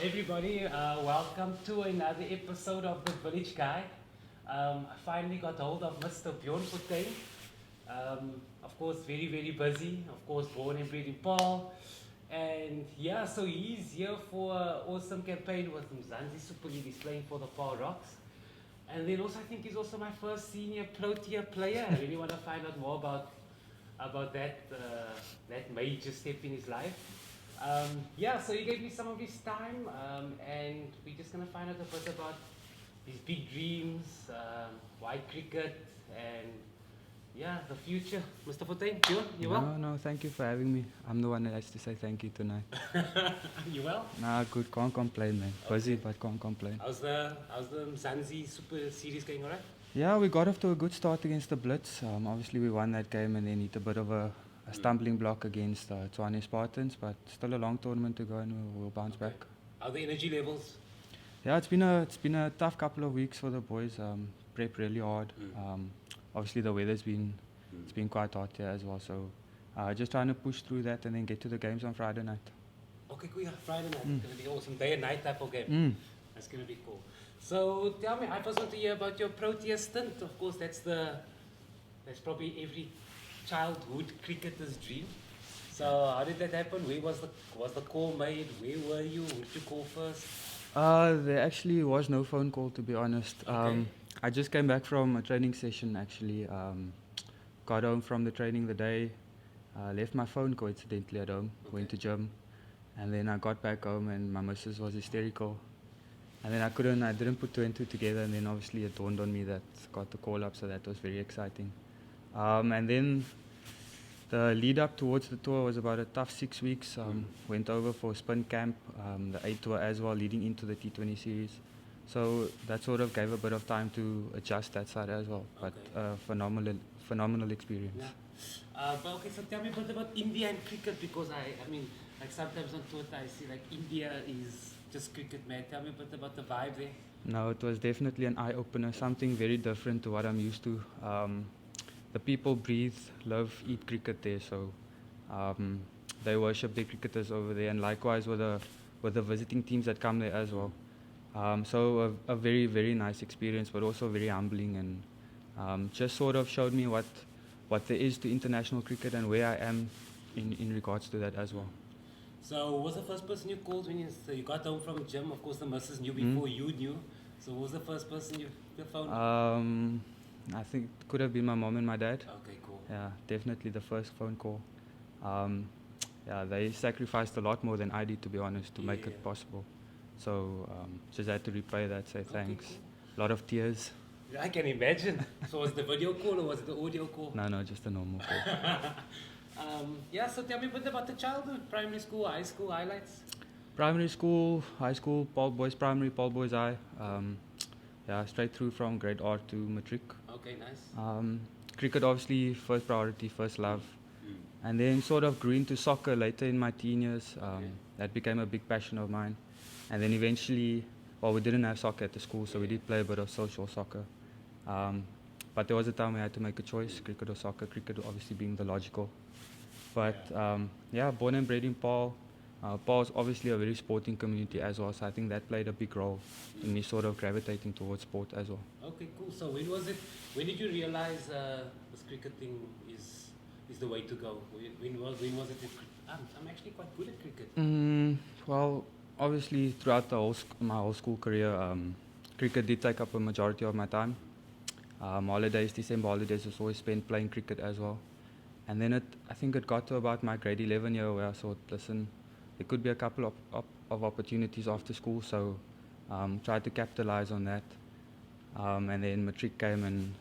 Everybody, welcome to another episode of The Village Guy. I finally got hold of Mr. Bjorn Fortuin. Of course, very, very busy. Of course, born and bred in Paarl. And yeah, so he's here for an awesome campaign with Mzansi Super League. He's playing for the Paarl Rocks. And then also, I think he's also my first senior Protea player. I really want to find out more about that major step in his life. Yeah, so he gave me some of his time, and we're just gonna find out a bit about his big dreams, why cricket, and yeah, the future. Mr. Fortuin, you well? No, thank you for having me. I'm the one that has to say thank you tonight. You well? Nah, good, can't complain, man. Busy, but can't complain. How's the Mzansi Super Series going, alright? Yeah, we got off to a good start against the Blitz. Obviously, we won that game and then hit a bit of a stumbling block against Tshwane Spartans, but still a long tournament to go and we'll bounce back. How are the energy levels? Yeah, it's been a tough couple of weeks for the boys. Prep really hard. Obviously, the weather's been quite hot here as well, so just trying to push through that and then get to the games on Friday night. Okay, cool. Yeah, Friday night. It's gonna be awesome. Day and night type of game. That's gonna be cool. So tell me, I first want to hear about your Protea stint. Of course, that's probably every childhood cricketer's dream. So how did that happen? Where was the call made? Where were you? Who did you call first? There actually was no phone call, to be honest. Okay. I just came back from a training session, actually. Got home from the training the day, left my phone coincidentally at home, went to gym, and then I got back home and my missus was hysterical. And then I didn't put two and two together, and then obviously it dawned on me that got the call up, so that was very exciting. And then the lead up towards the tour was about a tough 6 weeks. Went over for spin camp, the A tour as well, leading into the T20 series. So that sort of gave a bit of time to adjust that side as well. But phenomenal experience. Yeah. But okay, so tell me a bit about India and cricket, because I mean, like sometimes on Twitter I see like India is just cricket, man. Tell me a bit about the vibe there. No, it was definitely an eye opener, something very different to what I'm used to. The people breathe, live, eat cricket there, so they worship their cricketers over there, and likewise with the visiting teams that come there as well. So a very, very nice experience, but also very humbling, and just sort of showed me what there is to international cricket and where I am in regards to that as well. So who was the first person you called when you got home from gym? Of course, the missus knew before you knew. So who was the first person you phoned? I think it could have been my mom and my dad. Okay, cool. Yeah, definitely the first phone call. Yeah, they sacrificed a lot more than I did, to be honest, to make it possible. So just had to repay that, say thanks. Cool. A lot of tears. I can imagine. So was it the video call or was it the audio call? No, just a normal call. Yeah, so tell me a bit about the childhood, primary school, high school highlights. Primary school, high school, Paul Boys Primary, Paul Boys High. Yeah, straight through from grade R to matric. Okay, nice. Cricket obviously first priority, first love. And then sort of grew into soccer later in my teen years. That became a big passion of mine. And then eventually, well, we didn't have soccer at the school, so we did play a bit of social soccer. But there was a time we had to make a choice, cricket or soccer, cricket obviously being the logical. But yeah, born and bred in Paarl. Paarl's obviously a very sporting community as well, so I think that played a big role in me sort of gravitating towards sport as well. Okay, cool. So when did you realize this cricket thing is the way to go? When was it? I'm actually quite good at cricket. Well, obviously throughout my whole school career, cricket did take up a majority of my time. Holidays, December holidays was always spent playing cricket as well. And then I think it got to about my grade 11 year where I thought, listen, there could be a couple of opportunities after school, so tried to capitalize on that. And then matric came and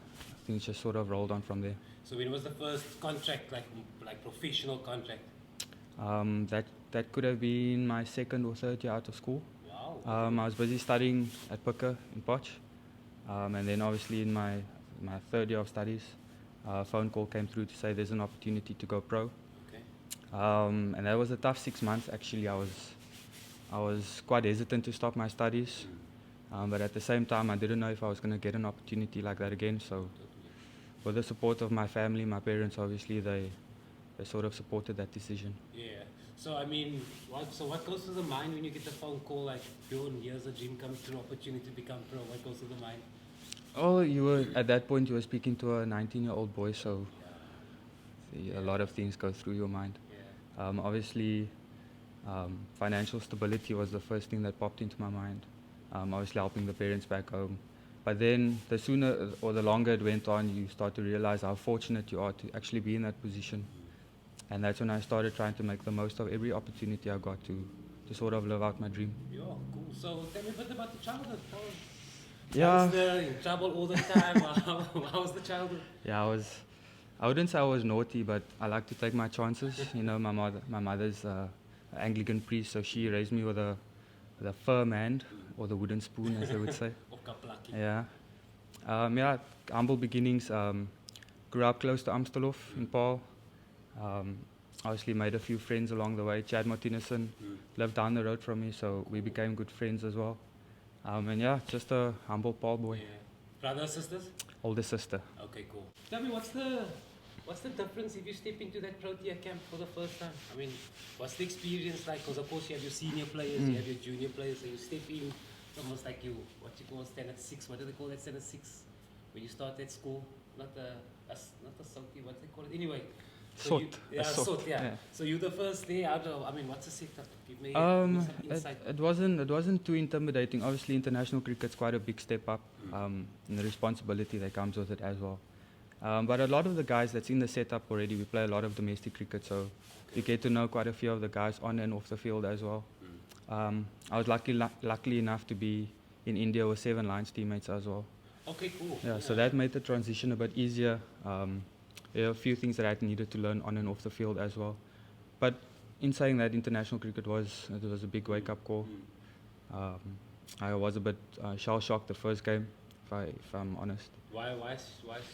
things just sort of rolled on from there. So when was the first contract, like professional contract? That could have been my second or third year out of school. Wow. I was busy studying at Picker in Potch. And then obviously in my third year of studies, a phone call came through to say there's an opportunity to go pro. Okay. And that was a tough 6 months actually. I was quite hesitant to stop my studies. But at the same time I didn't know if I was going to get an opportunity like that again. So with the support of my family, my parents obviously, they sort of supported that decision. Yeah. So I mean, what goes through the mind when you get the phone call like, Bjorn, here's a dream come true, opportunity to become pro? What goes through the mind? Oh, you were at that point you were speaking to a 19-year-old boy, so a lot of things go through your mind. Yeah. Obviously, financial stability was the first thing that popped into my mind. Obviously, helping the parents back home. But then, the sooner or the longer it went on, you start to realize how fortunate you are to actually be in that position. And that's when I started trying to make the most of every opportunity I got to sort of live out my dream. Yeah, cool. So tell me a bit about the childhood. Yeah. Youngster, in trouble all the time. How was the childhood? Yeah, I wouldn't say I was naughty, but I like to take my chances. You know, my mother's an Anglican priest, so she raised me with a firm hand, or the wooden spoon, as they would say. Yeah. Yeah, humble beginnings. Grew up close to Amstelhof in Paarl. Obviously made a few friends along the way. Chad Martinison lived down the road from me, so we became good friends as well. And yeah, just a humble Paarl boy. Yeah. Brothers, sisters? Older sister. Okay, cool. Tell me, what's the difference if you step into that Protea camp for the first time? I mean, what's the experience like? Because of course you have your senior players, you have your junior players, so you step in, it's almost like what you call standard 6. What do they call that, standard 6? When you start at school, not a salty, what they call it? Anyway. So Sort. Yeah. So you're the first day out of, I mean, what's the setup? Give me some insight. It wasn't too intimidating. Obviously, international cricket's quite a big step up, and the responsibility that comes with it as well. But a lot of the guys that's in the setup already, we play a lot of domestic cricket, so you get to know quite a few of the guys on and off the field as well. I was lucky enough to be in India with 7 Lions teammates as well. Okay, cool. Yeah, so that made the transition a bit easier. There are a few things that I needed to learn on and off the field as well. But in saying that, international cricket was a big wake-up call. I was a bit shell-shocked the first game, if I'm honest. Why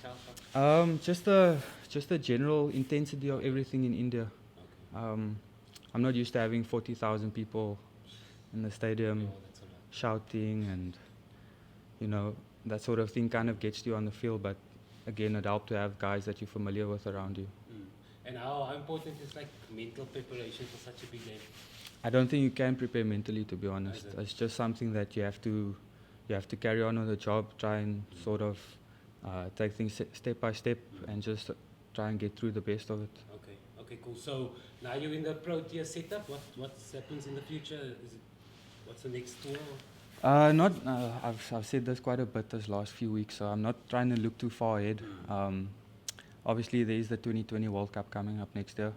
shell-shocked? Just the general intensity of everything in India. Okay. I'm not used to having 40,000 people in the stadium That's a lot. shouting, and that sort of thing kind of gets you on the field. But again, it helped to have guys that you're familiar with around you. And how important is like mental preparation for such a big game? I don't think you can prepare mentally, to be honest. It's just something that you have to carry on with the job, try and sort of take things step by step, and just try and get through the best of it. Okay, cool. So now you're in the Protea setup. What happens in the future? What's the next tour? I've said this quite a bit this last few weeks, so I'm not trying to look too far ahead. Obviously, there is the 2020 World Cup coming up next year.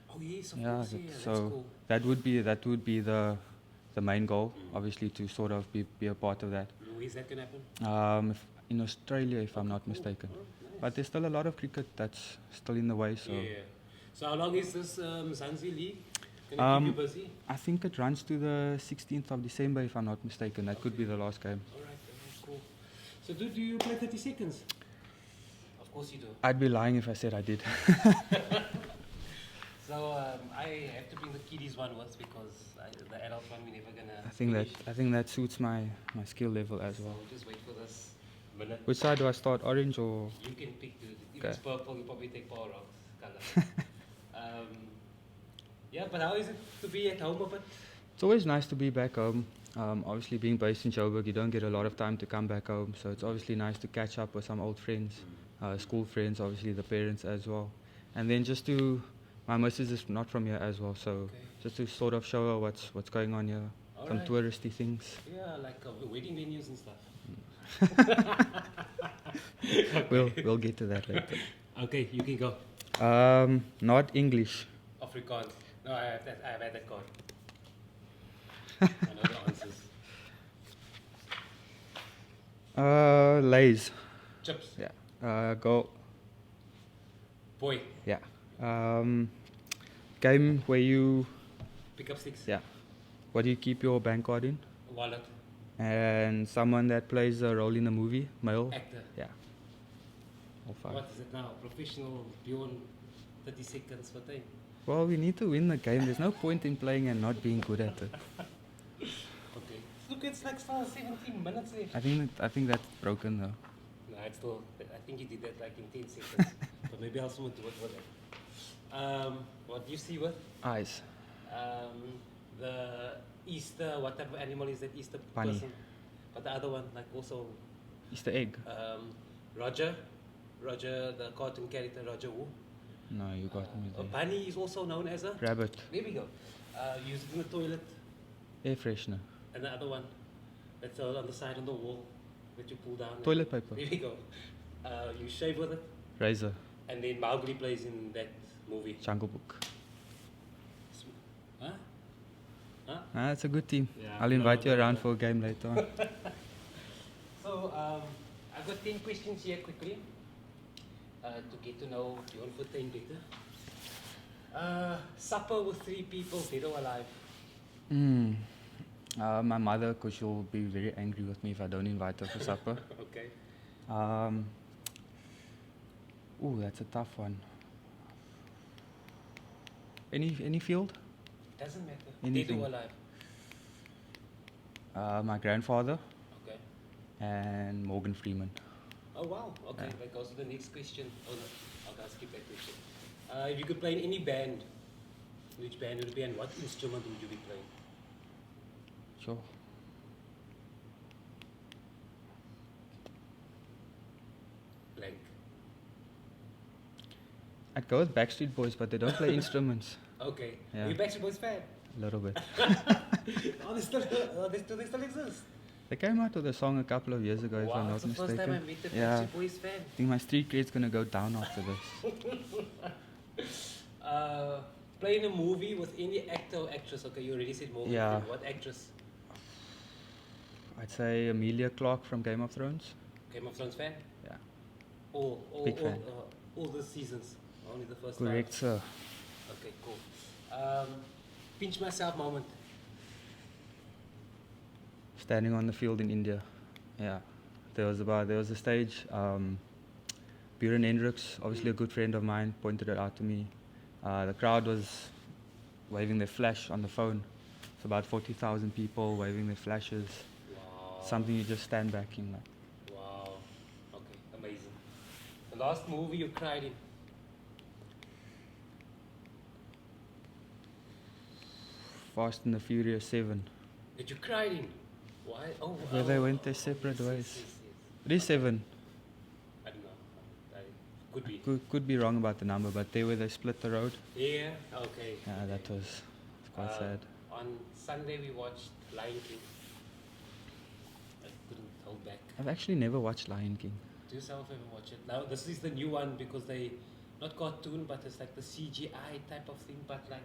Oh yes, of course. Yeah, so that's cool. that would be the main goal, obviously, to sort of be a part of that. Where is that going to happen? In Australia, if I'm not mistaken. Nice. But there's still a lot of cricket that's still in the way. So. Yeah. So how long is this Zanzi League? Can it keep you busy? I think it runs to the 16th of December, if I'm not mistaken. That could be the last game. Alright, cool. So do you play 30 seconds? Of course you do. I'd be lying if I said I did. So I have to bring the kiddies one once because the adult one we're never gonna I think that suits my skill level as well. So just wait for this minute. Which side do I start? Orange or? You can pick, dude. If Okay. it's purple, you probably take Paul Rock's color. Yeah, but how is it to be at home a bit? It's always nice to be back home. Obviously, being based in Joburg, you don't get a lot of time to come back home. So it's obviously nice to catch up with some old friends, school friends, obviously the parents as well. And then my missus is not from here as well, so just to sort of show her what's going on here, some touristy things. Yeah, like wedding venues and stuff. We'll get to that later. Okay, you can go. Not English. Afrikaans. No, I have had that card. I know the answers. Lays. Chips. Yeah. Go. Boy. Yeah. Game where you Pick up sticks. Yeah. What do you keep your bank card in? Wallet. And someone that plays a role in a movie, male. Actor. Yeah. All 5. What is it now? Professional, beyond 30 seconds for time. Well, we need to win the game. There's no point in playing and not being good at it. Okay. Look, it's like still 17 minutes left. I think that's broken though. No, it's still. I think you did that like in 10 seconds. But maybe I'll soon do it with it. What do you see with? Eyes. The Easter, what type of animal is that Easter Bunny. person? But the other one, like also Easter egg. Roger, the cartoon character Roger Wu. No, you got me A there. bunny is also known as a. Rabbit. There we go. Used in the toilet, Air freshener. and the other one that's on the side of the wall that you pull down. Toilet paper. There we go. You shave with it, Razor. and then Mowgli plays in that movie. Jungle Book. Huh? Huh? Ah, it's a good team. Yeah, I'll invite you around for a game later on. So I've got 10 questions here quickly to get to know Bjorn Fortuin better. Supper with 3 people, dead or alive. My mother, because she'll be very angry with me if I don't invite her for supper. Okay. That's a tough one. Any field? Doesn't matter. Anything. Dead or alive. My grandfather Okay. and Morgan Freeman. Oh wow. Okay. Yeah. That goes to the next question. Oh no, I'll skip that question. If you could play in any band, which band would it be and what instrument would you be playing? Sure. Blank. I'd go with Backstreet Boys, but they don't play instruments. Okay. Yeah. Are you Backstreet Boys fan? A little bit. They still exist? They came out with a song a couple of years ago, if I'm Wow, not it's the first mistaken. time I met a Yeah. Backstreet Boys fan. I think my street cred's gonna go down after this. Play in a movie with any actor or actress. Okay, you already said Morgan Yeah. Freeman. What actress? I'd say Emilia Clarke from Game of Thrones. Game of Thrones fan? Yeah. All Big fan. all the seasons. Only the first Correct, sir. 5. Okay, cool. Pinch myself moment. Standing on the field in India. Yeah. There was a stage. Buren Hendricks, obviously a good friend of mine, pointed it out to me. The crowd was waving their flash on the phone. It's about 40,000 people waving their flashes. Wow. Something you just stand back in. Like, Wow. Okay, amazing. The last movie you cried in? Fast and the Furious 7. That you cried in? Why? Oh, Where they went their separate ways. Yes. It is 7. I don't know. Could be. Could be wrong about the number, but there where they split the road. Yeah. Okay. Yeah, that was quite sad. On Sunday we watched Lion King. I couldn't hold back. I've actually never watched Lion King. Do yourself ever watch it? Now this is the new one because they not cartoon but it's like the CGI type of thing but like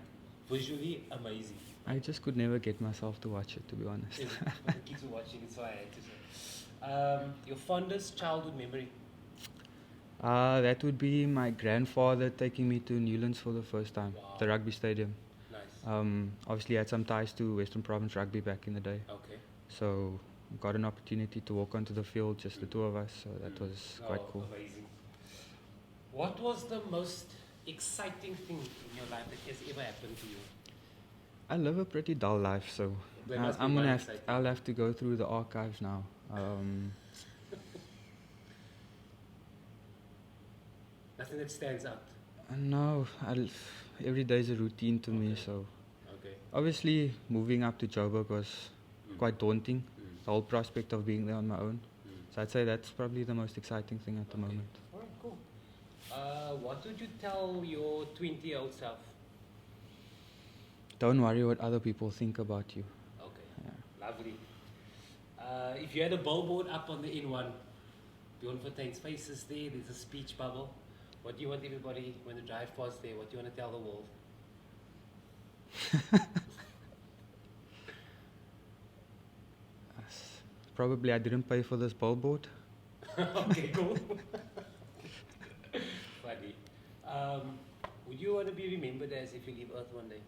visually amazing. I just could never get myself to watch it, to be honest. But the kids were watching it so I had to say. Your fondest childhood memory? That would be my grandfather taking me to Newlands for the first time, Wow. the rugby stadium. Nice. Obviously, I had some ties to Western Province rugby back in the day, Okay. so got an opportunity to walk onto the field, just the two of us. So that was quite cool. Amazing. What was the most exciting thing in your life that has ever happened to you? I live a pretty dull life, so There must be I'm one gonna exciting. I'll have to go through the archives now. Nothing that stands out. No, every day is a routine to me. Okay. So Okay. obviously, moving up to Joburg was quite daunting. Mm. The whole prospect of being there on my own. Mm. So I'd say that's probably the most exciting thing at the Okay. moment. Alright, cool. What would you tell your 20-year-old self? Don't worry what other people think about you. Okay. Yeah. Lovely. If you had a billboard up on the N1, Bjorn Fortuin's face is there, there's a speech bubble. What do you want everybody, when they drive past there, what do you want to tell the world? Probably I didn't pay for this billboard. Okay, cool. Funny. Would you want to be remembered as if you leave Earth one day?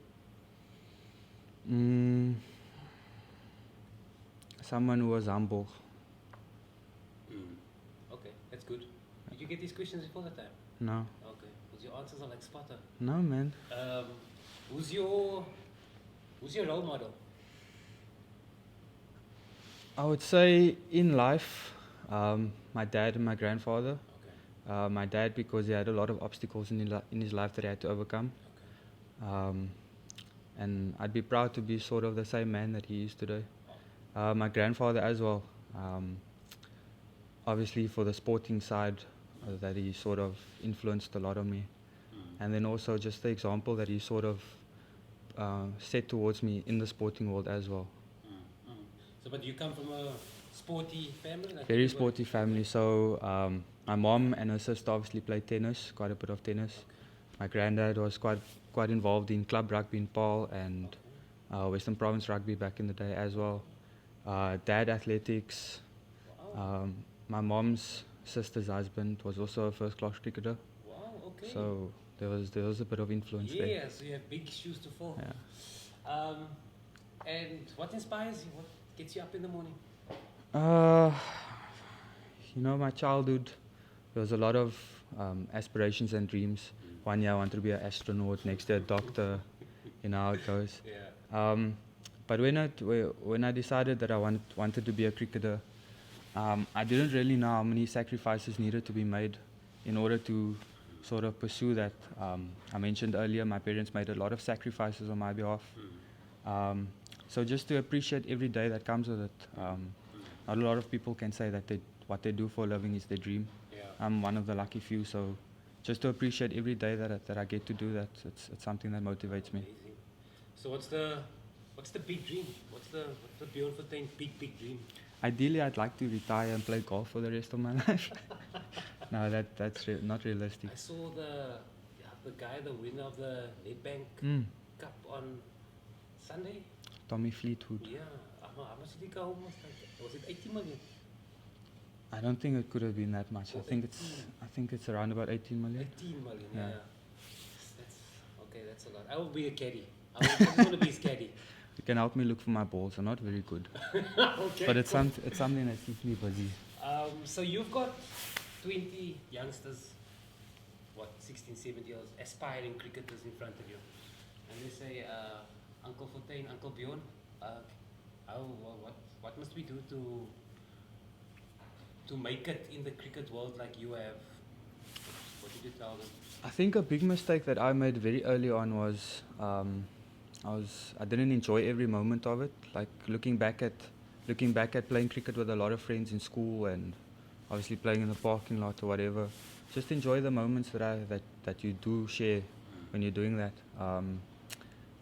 Someone who was humble. Okay, that's good. Did you get these questions before the time? No. Okay, because your answers are like spot on. No, man. Who's your role model? I would say in life, my dad and my grandfather. Okay. My dad because he had a lot of obstacles in his life that he had to overcome. Okay. and I'd be proud to be sort of the same man that he is today. My grandfather as well, obviously for the sporting side, that he sort of influenced a lot on me. And then also just the example that he sort of set towards me in the sporting world as well. So, but you come from a sporty family? Like Very sporty family. So my mom and her sister obviously played tennis, quite a bit of tennis. My granddad was quite involved in club rugby in Paarl and Western Province rugby back in the day as well. Dad athletics. Wow. My mom's sister's husband was also a first-class cricketer. Wow, okay. So there was a bit of influence there. Yeah, so you have big shoes to fill. Yeah. And what inspires you? What gets you up in the morning? My childhood, there was a lot of aspirations and dreams. One year I wanted to be an astronaut, next year a doctor, how it goes. Yeah. But when I decided that I wanted to be a cricketer, I didn't really know how many sacrifices needed to be made in order to sort of pursue that. I mentioned earlier, my parents made a lot of sacrifices on my behalf. So just to appreciate every day that comes with it. Not a lot of people can say that what they do for a living is their dream. Yeah. I'm one of the lucky few, so just to appreciate every day that I get to do that, it's something that motivates me. Amazing. So what's the big dream? What's the Bjorn Fortuin big dream? Ideally, I'd like to retire and play golf for the rest of my life. No, that's not realistic. I saw the guy, the winner of the Nedbank Cup on Sunday. Tommy Fleetwood. Yeah. How much did he go home with? Was it 80 million? I don't think it could have been that much. Oh, I think it's around about 18 million. 18 million, Yeah. That's a lot. I will be a caddy. I just want to be his caddy. You can help me look for my balls. I'm not very good. Okay. But it's something that keeps me busy. So you've got 20 youngsters, 16, 17 years, aspiring cricketers in front of you. And they say, Uncle Fortuin, Uncle Bjorn, what must we do to make it in the cricket world like you have? What did you tell them? I think a big mistake that I made very early on was I didn't enjoy every moment of it. Like looking back at playing cricket with a lot of friends in school and obviously playing in the parking lot or whatever. Just enjoy the moments that you do share when you're doing that.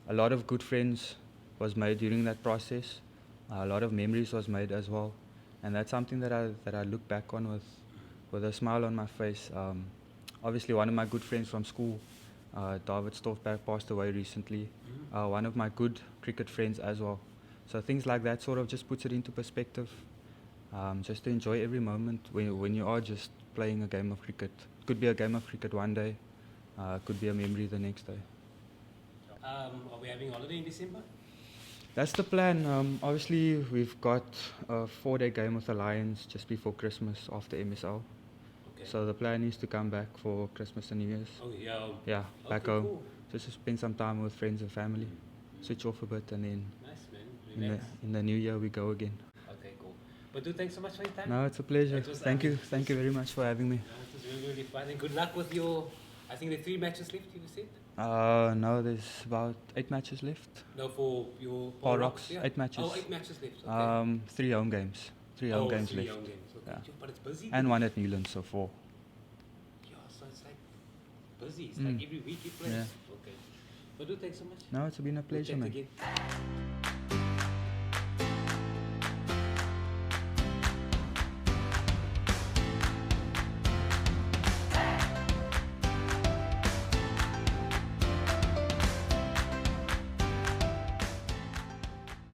A lot of good friends was made during that process. A lot of memories was made as well, and that's something that I look back on with a smile on my face. Obviously, one of my good friends from school, David Stoffberg, passed away recently. One of my good cricket friends as well. So things like that sort of just puts it into perspective. Just to enjoy every moment when you are just playing a game of cricket. It could be a game of cricket one day, could be a memory the next day. Are we having a holiday in December? That's the plan. Obviously, we've got a 4-day game with the Lions just before Christmas after MSL. Okay. So the plan is to come back for Christmas and New Year's. Oh, yeah. Yeah, back Okay, home. cool. Just to spend some time with friends and family. Switch off a bit, and then Nice, man. Relax. in the new year we go again. Okay, cool. But thanks so much for your time. No, it's a pleasure. It was, Thank you very much for having me. It was really, really fun. And good luck with your, I think there are 3 matches left, you said? No, there's about 8 matches left. No, for your Paul Rocks, yeah. 8 matches. Oh, 8 matches left. Okay. 3 home games. 3 home games 3 left. home games. Okay. Yeah. But it's busy. And 1 at Newlands, so 4. Yeah, so it's like busy. It's like every week you play. Yeah. Okay. But thanks so much. No, it's been a pleasure, We'll man. chat again.